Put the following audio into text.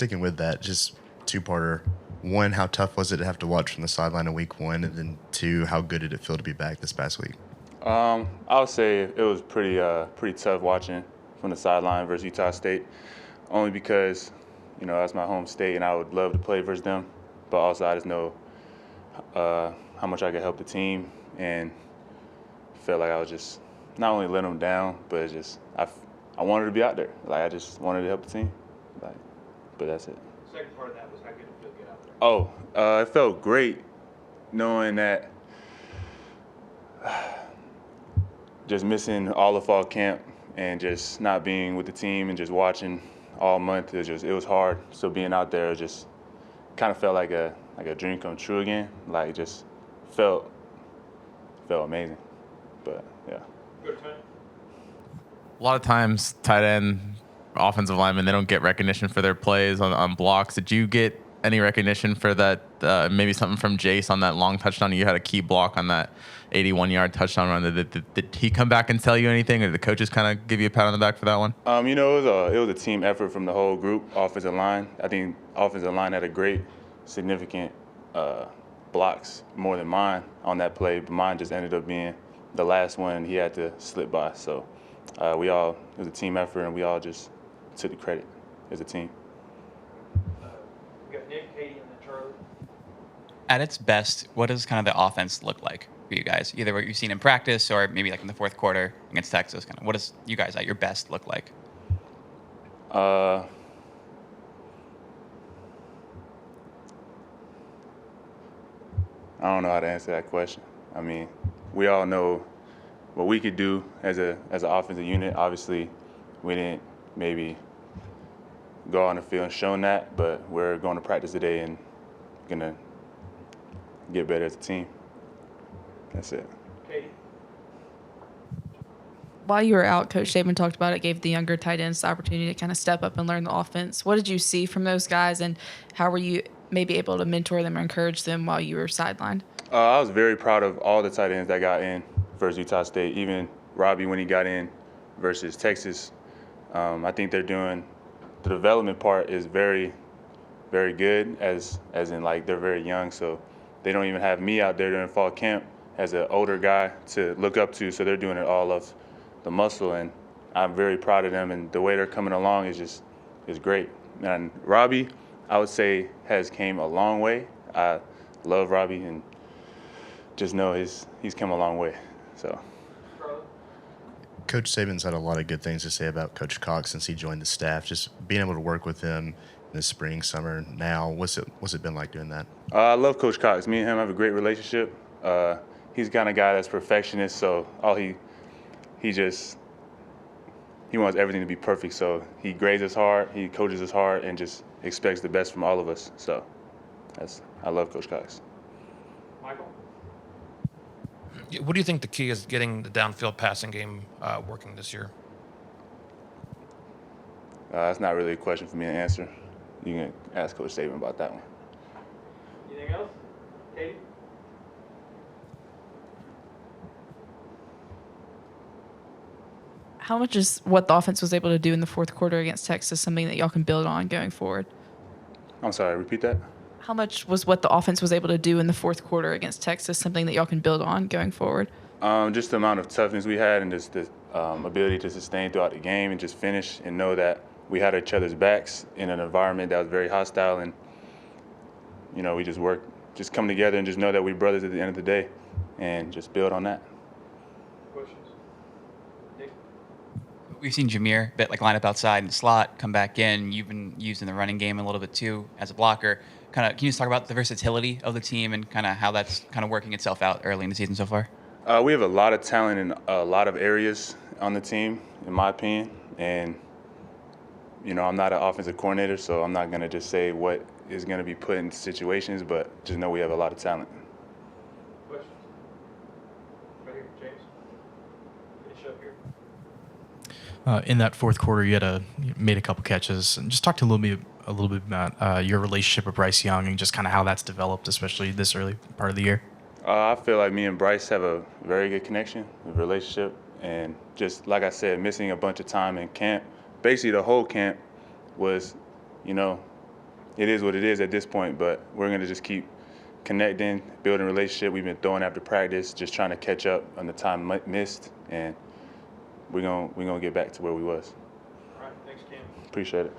sticking with that, just two-parter. One, how tough was it to have to watch from the sideline in week one? And then two, how good did it feel to be back this past week? I would say it was pretty tough watching from the sideline versus Utah State, only because, that's my home state and I would love to play versus them, but also I just know how much I could help the team and felt like I was just not only letting them down, but I wanted to be out there. Like I just wanted to help the team, but that's it. Second part of that was how good it felt to get out there. Oh, it felt great knowing that just missing all of fall camp and just not being with the team and just watching all month, it was hard. So being out there just kind of felt like a dream come true again. Like it just felt amazing. But yeah. Good time. A lot of times, tight end, offensive linemen, they don't get recognition for their plays on blocks. Did you get any recognition for that? Maybe something from Jace on that long touchdown. You had a key block on that 81-yard touchdown run. Did he come back and tell you anything, or did the coaches kind of give you a pat on the back for that one? It was a team effort from the whole group, offensive line. I think offensive line had a great, significant blocks more than mine on that play, but mine just ended up being the last one he had to slip by. So it was a team effort, and we all just took the credit as a team. We got Nick, Katie, and then Charlie. At its best, what does kind of the offense look like for you guys? Either what you've seen in practice or maybe like in the fourth quarter against Texas. Kind of what does you guys at your best look like? I don't know how to answer that question. I mean, we all know what we could do as an offensive unit. Obviously, we didn't maybe go on the field and shown that, but we're going to practice today and gonna get better as a team. That's it. Katie. While you were out, Coach Saban talked about it, gave the younger tight ends the opportunity to kind of step up and learn the offense. What did you see from those guys, and how were you maybe able to mentor them or encourage them while you were sidelined? I was very proud of all the tight ends that got in versus Utah State, even Robbie when he got in versus Texas. I think they're doing the development part is very, very good, as in like they're very young, so they don't even have me out there during fall camp as an older guy to look up to, so they're doing it all of the muscle, and I'm very proud of them, and the way they're coming along is great. And Robbie, I would say, has came a long way. I love Robbie and just know he's come a long way. So. Coach Saban's had a lot of good things to say about Coach Cox since he joined the staff. Just being able to work with him in the spring, summer, now, what's it been like doing that? I love Coach Cox. Me and him have a great relationship. He's the kind of guy that's perfectionist, so he wants everything to be perfect. So he grades us hard, he coaches us hard, and just expects the best from all of us. So I love Coach Cox. Michael. What do you think the key is getting the downfield passing game working this year? That's not really a question for me to answer. You can ask Coach Saban about that one. Anything else? Katie? How much is what the offense was able to do in the fourth quarter against Texas something that y'all can build on going forward? I'm sorry, repeat that? How much was what the offense was able to do in the fourth quarter against Texas something that y'all can build on going forward? Just the amount of toughness we had and just the ability to sustain throughout the game and just finish and know that we had each other's backs in an environment that was very hostile, and we just come together and just know that we're brothers at the end of the day and just build on that. Questions? Nick? We've seen Jameer line up outside in the slot, come back in. You've been used in the running game a little bit too as a blocker. Can you just talk about the versatility of the team and kind of how that's kind of working itself out early in the season so far? We have a lot of talent in a lot of areas on the team, in my opinion. And, I'm not an offensive coordinator, so I'm not going to just say what is going to be put in situations, but just know we have a lot of talent. Questions? Right here, James. Finish up here. In that fourth quarter, you made a couple catches. And just talk to a little bit about your relationship with Bryce Young and just kind of how that's developed, especially this early part of the year. I feel like me and Bryce have a very good connection, a relationship, and just like I said, missing a bunch of time in camp. Basically, the whole camp was, it is what it is at this point. But we're gonna just keep connecting, building relationship. We've been throwing after practice, just trying to catch up on the time missed, and we're gonna get back to where we was. All right, thanks, Cam. Appreciate it.